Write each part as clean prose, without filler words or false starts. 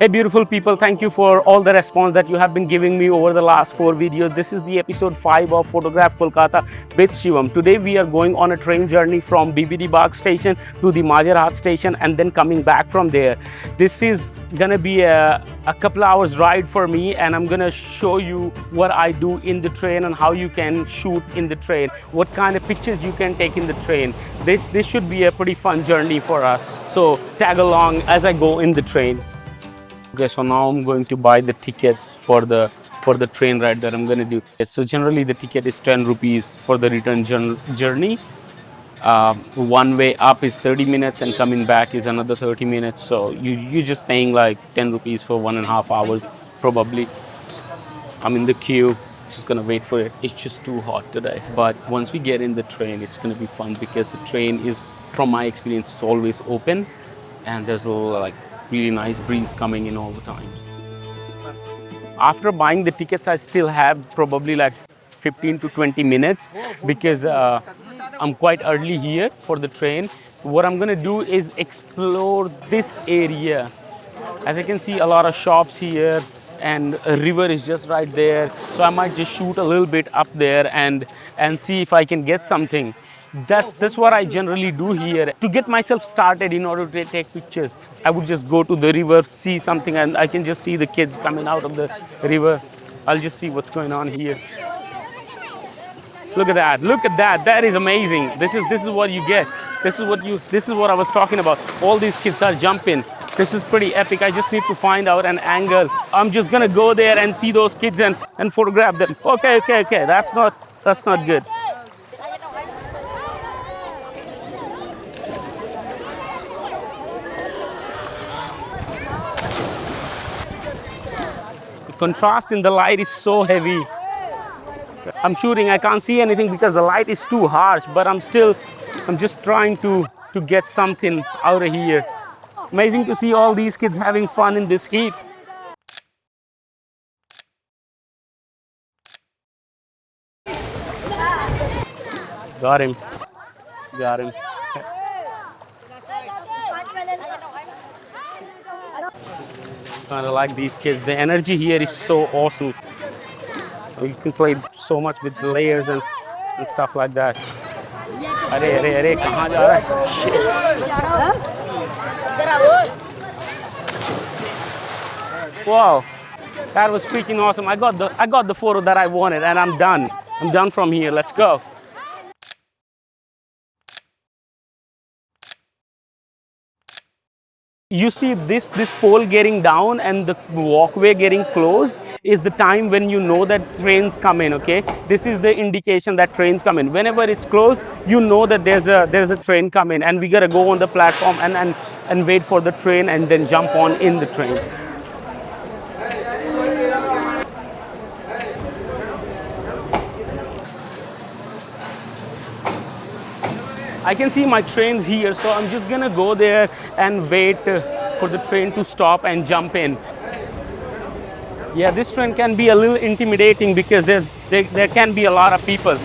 Hey beautiful people, thank you for all the response that you have been giving me over the last 4 videos. This is the episode 5 of Photograph Kolkata with Shivam. Today we are going on a train journey from BBD Bag Station to the Majerhat station and then coming back from there. This is gonna be a couple hours ride for me, and I'm gonna show you what I do in the train and how you can shoot in the train, what kind of pictures you can take in the train. This should be a pretty fun journey for us. So tag along as I go in the train. Okay, so now I'm going to buy the tickets for the train ride that I'm going to do. So generally the ticket is 10 rupees for the return journey. One way up is 30 minutes and coming back is another 30 minutes. So you're just paying like 10 rupees for 1.5 hours probably. I'm in the queue, just gonna wait for it. It's just too hot today. But once we get in the train, it's gonna be fun because the train is, from my experience, it's always open and there's a like really nice breeze coming in all the time. After buying the tickets, I still have probably like 15 to 20 minutes because I'm quite early here for the train. What I'm gonna do is explore this area. As you can see, a lot of shops here and a river is just right there. So I might just shoot a little bit up there and see if I can get something. That's what I generally do here. To get myself started in order to take pictures, I would just go to the river, see something, and I can just see the kids coming out of the river. I'll just see what's going on here. Look at that, look at that. That is amazing. This is what you get. This is what I was talking about. All these kids are jumping. This is pretty epic. I just need to find out an angle. I'm just gonna go there and see those kids and photograph them. Okay. That's not good. The contrast in the light is so heavy. I'm shooting, I can't see anything because the light is too harsh, but I'm just trying to get something out of here. Amazing to see all these kids having fun in this heat. Got him. Kind of like these kids. The energy here is so awesome. You can play so much with the layers and stuff like that. Arey, kahan ja raha hai? Shit. Wow, that was freaking awesome. I got the photo that I wanted, and I'm done. I'm done from here. Let's go. You see this pole getting down and the walkway getting closed is the time when you know that trains come in. Okay, this is the indication that trains come in. Whenever it's closed, you know that there's a train coming, and we gotta go on the platform and wait for the train and then jump on in the train. I can see my trains here, so I'm just gonna go there and wait for the train to stop and jump in. Yeah, this train can be a little intimidating because there can be a lot of people.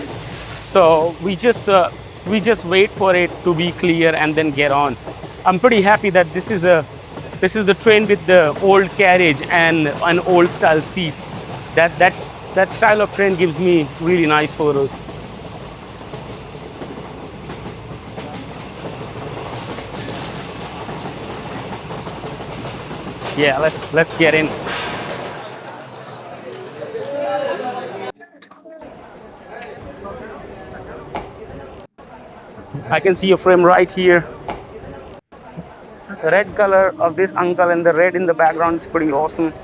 So we just wait for it to be clear and then get on. I'm pretty happy that this is the train with the old carriage and old style seats. That style of train gives me really nice photos. Yeah, let's get in. I can see a frame right here. The red color of this uncle and the red in the background is pretty awesome.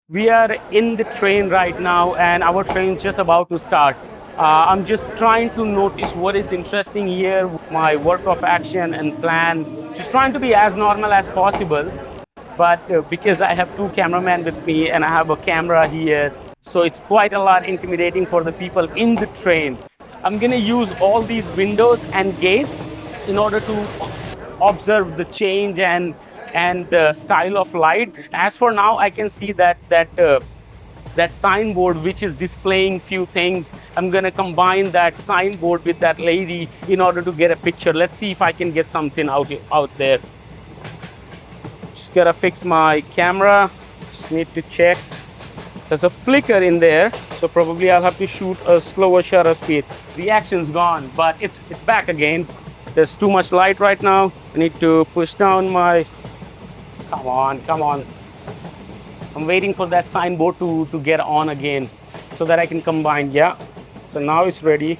We are in the train right now and our train is just about to start. I'm just trying to notice what is interesting here, my work of action and plan. Just trying to be as normal as possible. But because I have 2 cameramen with me and I have a camera here, so it's quite a lot intimidating for the people in the train. I'm gonna use all these windows and gates in order to observe the change and the style of light. As for now, I can see that signboard which is displaying few things. I'm gonna combine that signboard with that lady in order to get a picture. Let's see if I can get something out there. Just gotta fix my camera. Just need to check. There's a flicker in there, so probably I'll have to shoot a slower shutter speed. The action's gone, but it's back again. There's too much light right now. I need to push down my... Come on, come on. I'm waiting for that signboard to get on again so that I can combine. Yeah, so now it's ready.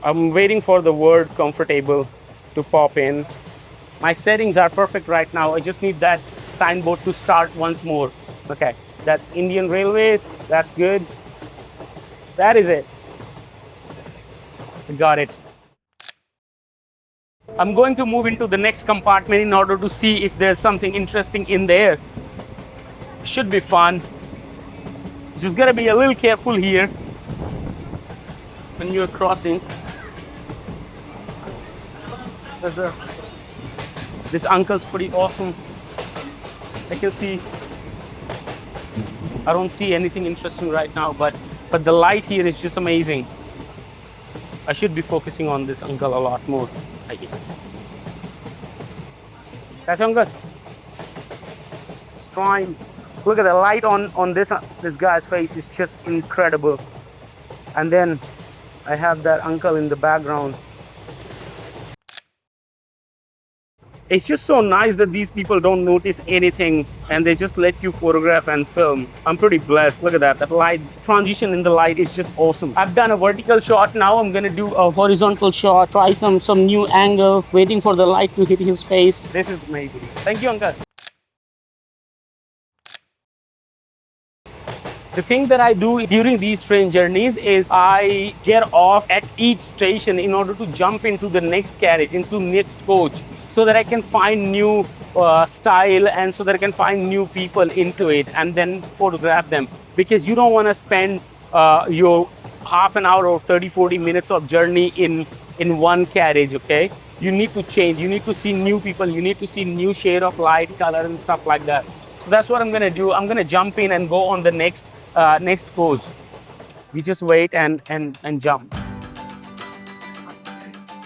I'm waiting for the word comfortable to pop in. My settings are perfect right now. I just need that signboard to start once more. Okay, that's Indian Railways. That's good. That is it. I got it. I'm going to move into the next compartment in order to see if there's something interesting in there. Should be fun. Just gotta be a little careful here when you're crossing. This uncle's pretty awesome. I can see. I don't see anything interesting right now, but the light here is just amazing. I should be focusing on this uncle a lot more. That's uncle. Just trying. Look at the light on this guy's face is just incredible. And then I have that uncle in the background. It's just so nice that these people don't notice anything and they just let you photograph and film. I'm pretty blessed. Look at that. That light transition in the light is just awesome. I've done a vertical shot. Now I'm gonna do a horizontal shot. Try some new angle. Waiting for the light to hit his face. This is amazing. Thank you, uncle. The thing that I do during these train journeys is I get off at each station in order to jump into the next carriage, into next coach, so that I can find new style and so that I can find new people into it and then photograph them. Because you don't want to spend your half an hour or 30-40 minutes of journey in one carriage, okay? You need to change, you need to see new people, you need to see new shade of light, color and stuff like that. So that's what I'm gonna do. I'm gonna jump in and go on the next coach. We just wait and jump.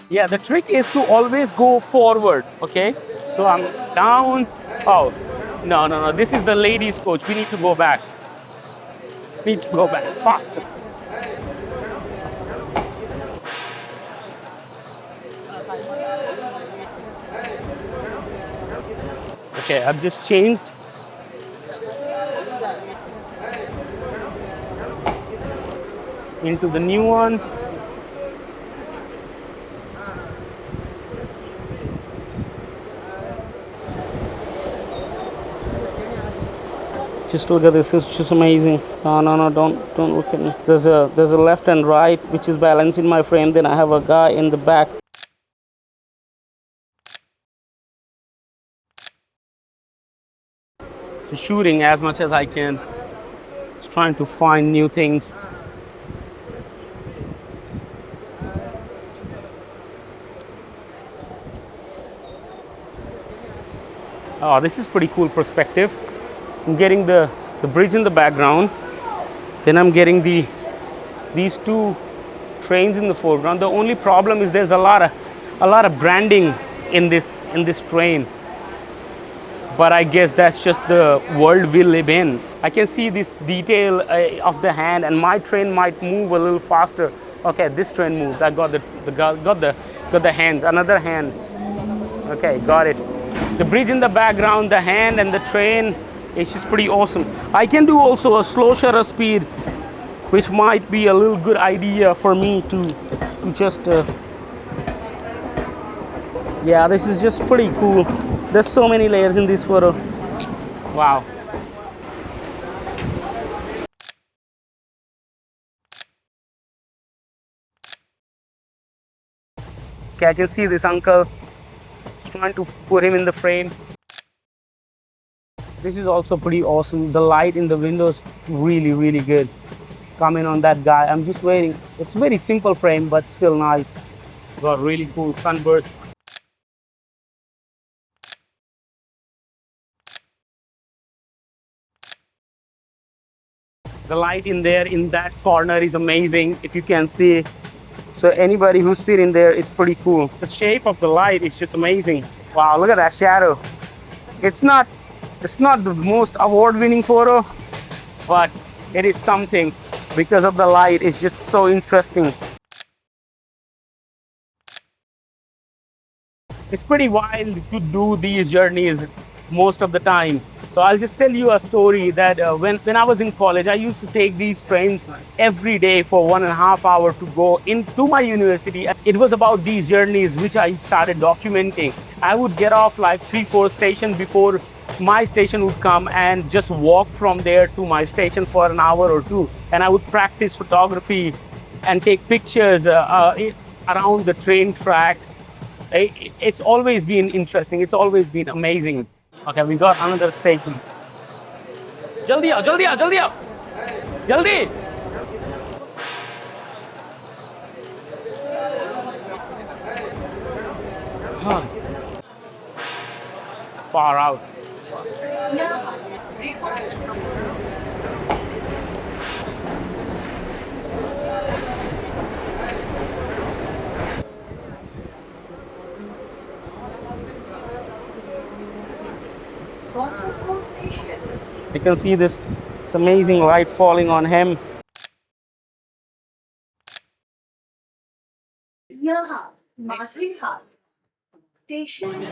Yeah, the trick is to always go forward, okay? So I'm down. Oh, no. This is the ladies' coach. We need to go back. Need to go back faster. Okay, I've just changed. Into the new one. Just look at this, it's just amazing. No, don't look at me. There's a left and right which is balancing my frame. Then I have a guy in the back. So shooting as much as I can. Just trying to find new things. Oh, this is pretty cool perspective. I'm getting the bridge in the background. Then I'm getting these two trains in the foreground. The only problem is there's a lot of branding in this train. But I guess that's just the world we live in. I can see this detail of the hand, and my train might move a little faster. Okay, this train moved. I got the hands. Another hand. Okay, got it. The bridge in the background, the hand, and the train. It's just pretty awesome. I can do also a slow shutter speed, which might be a little good idea for me to just yeah, this is just pretty cool. There's so many layers in this photo. Wow. Okay, I can see this uncle. Just trying to put him in the frame. This is also pretty awesome. The light in the window is really good. Coming on that guy. I'm just waiting. It's a very simple frame, but still nice. Got really cool sunburst. The light in there in that corner is amazing, if you can see. So anybody who's sitting there is pretty cool. The shape of the light is just amazing. Wow, look at that shadow. It's not it's not the most award-winning photo, but it is something because of the light. It's just so interesting. It's pretty wild to do these journeys most of the time. So I'll just tell you a story that when I was in college, I used to take these trains every day for 1.5 hours to go into my university. It was about these journeys which I started documenting. I would get off like 3, 4 stations before my station would come and just walk from there to my station for an hour or two. And I would practice photography and take pictures around the train tracks. It's always been interesting. It's always been amazing. Okay, we got another station. Jaldi aao, jaldi aao, jaldi aao. Jaldi. Huh. Far out. You can see this amazing light falling on him. Yeah, Majerhat Station.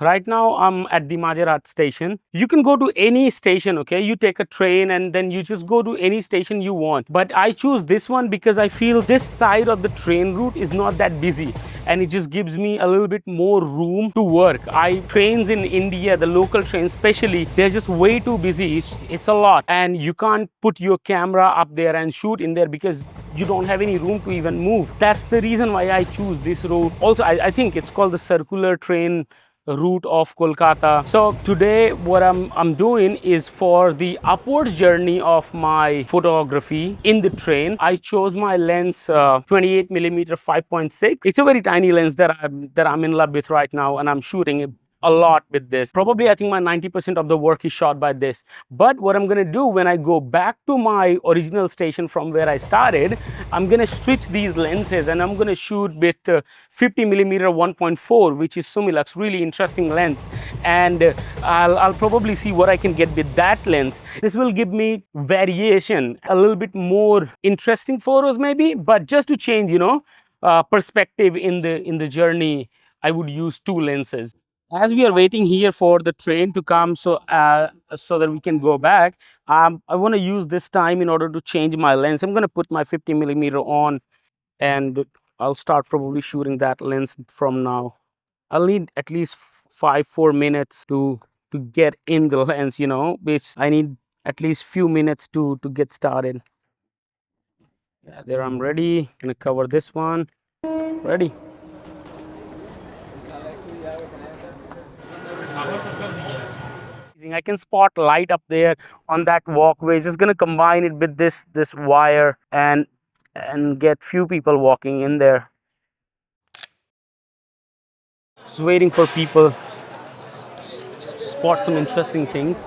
Right now, I'm at the Majerhat station. You can go to any station, okay? You take a train and then you just go to any station you want. But I choose this one because I feel this side of the train route is not that busy and it just gives me a little bit more room to work. Trains in India, the local trains especially, they're just way too busy. It's a lot. And you can't put your camera up there and shoot in there because you don't have any room to even move. That's the reason why I choose this route. Also, I think it's called the circular train route of Kolkata. So today what I'm doing is for the upwards journey of my photography in the train. I chose my lens 28mm 5.6. It's a very tiny lens that I'm in love with right now, and I'm shooting it a lot with this. Probably I think my 90% of the work is shot by this. But what I'm gonna do when I go back to my original station from where I started, I'm gonna switch these lenses and I'm gonna shoot with 50mm 1.4, which is Sumilux, really interesting lens. And I'll probably see what I can get with that lens. This will give me variation, a little bit more interesting photos maybe, but just to change, perspective in the journey, I would use two lenses. As we are waiting here for the train to come, so that we can go back, I want to use this time in order to change my lens. I'm going to put my 50mm on, and I'll start probably shooting that lens from now. I'll need at least 4 minutes to get in the lens, which I need at least few minutes to get started. Yeah, there, I'm ready. Gonna cover this one. Ready. I can spot light up there on that walkway. Just gonna combine it with this wire and get few people walking in there. Just waiting for people. Spot some interesting things.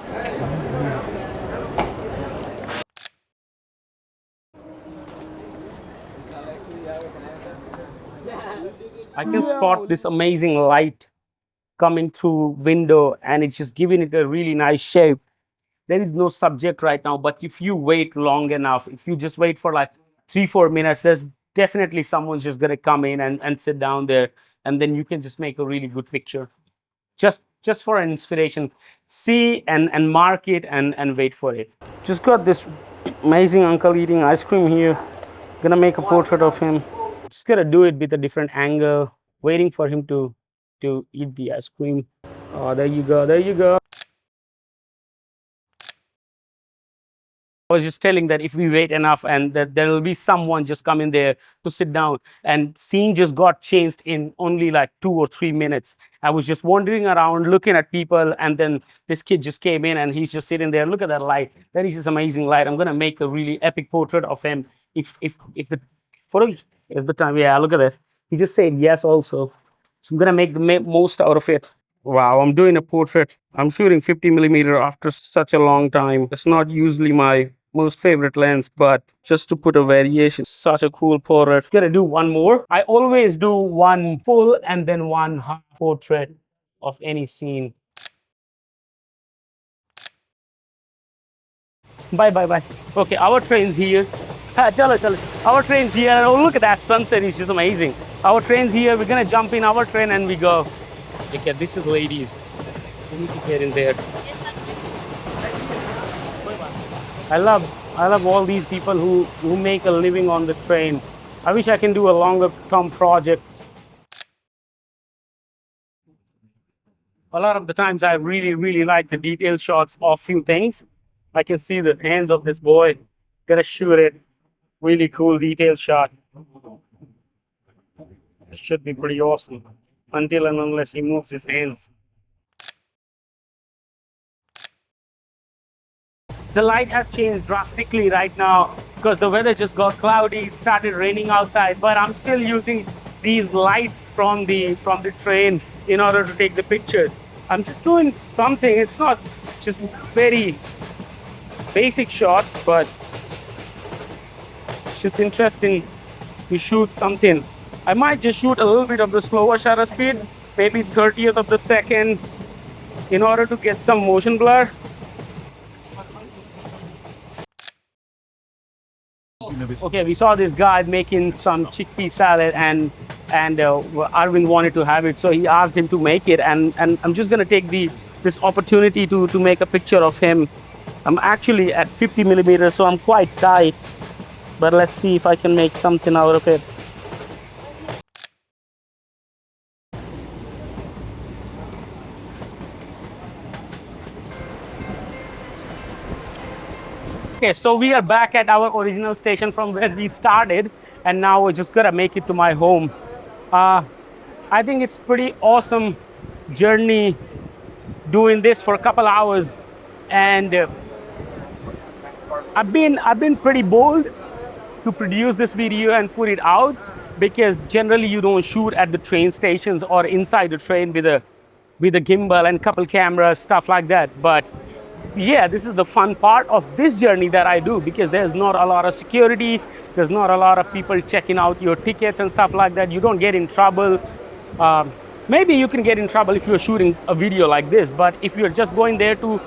I can spot this amazing light coming through window, and it's just giving it a really nice shape. There is no subject right now, but if you wait long enough, if you just wait for like 3, 4 minutes, there's definitely someone's just gonna come in and sit down there, and then you can just make a really good picture. Just for an inspiration. See and mark it and wait for it. Just got this amazing uncle eating ice cream here. Gonna make a portrait of him. Just gotta do it with a different angle, waiting for him to eat the ice cream. Oh, there you go, there you go. I was just telling that if we wait enough and that there will be someone just come in there to sit down, and scene just got changed in only like 2 or 3 minutes. I was just wandering around looking at people, and then this kid just came in and he's just sitting there. Look at that light. That is just amazing light. I'm gonna make a really epic portrait of him if the photo is the time. Yeah, look at that. He just said yes also. So I'm gonna make the most out of it. Wow, I'm doing a portrait. I'm shooting 50mm after such a long time. It's not usually my most favorite lens, but just to put a variation, such a cool portrait. Gonna do one more. I always do one full and then one half portrait of any scene. Bye, bye, bye. Okay, our train's here. Chalo, chalo. Our train's here. Oh, look at that sunset. It's just amazing. Our train's here. We're gonna jump in our train and we go. Okay, this is ladies. We need to get in there. I love all these people who make a living on the train. I wish I can do a longer term project. A lot of the times I really like the detailed shots of few things. I can see the hands of this boy. Gotta shoot it. Really cool detailed shot. It should be pretty awesome. Until and unless he moves his hands. The light has changed drastically right now because the weather just got cloudy. It started raining outside, but I'm still using these lights from the train in order to take the pictures. I'm just doing something. It's not just very basic shots, but it's just interesting to shoot something. I might just shoot a little bit of the slower shutter speed, maybe 30th of the second, in order to get some motion blur. Okay, we saw this guy making some chickpea salad, and Arvind wanted to have it, so he asked him to make it, and I'm just gonna take this opportunity to make a picture of him. I'm actually at 50 millimeters, so I'm quite tight, but let's see if I can make something out of it. Okay, so we are back at our original station from where we started, and now we're just gonna make it to my home. I think it's pretty awesome journey doing this for a couple hours, and I've been pretty bold to produce this video and put it out, because generally you don't shoot at the train stations or inside the train with a gimbal and couple cameras, stuff like that. But yeah, this is the fun part of this journey that I do, because there's not a lot of security, there's not a lot of people checking out your tickets and stuff like that. You don't get in trouble. Maybe you can get in trouble if you're shooting a video like this, but if you're just going there to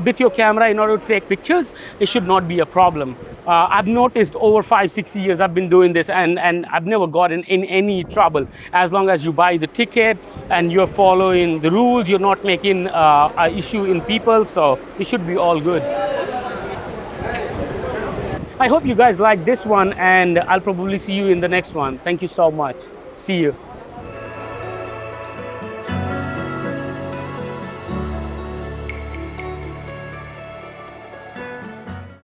with your camera in order to take pictures, it should not be a problem. I've noticed over 5-6 years I've been doing this, and I've never gotten in any trouble. As long as you buy the ticket and you're following the rules, you're not making an issue in people, so it should be all good. I hope you guys like this one, and I'll probably see you in the next one. Thank you so much. See you.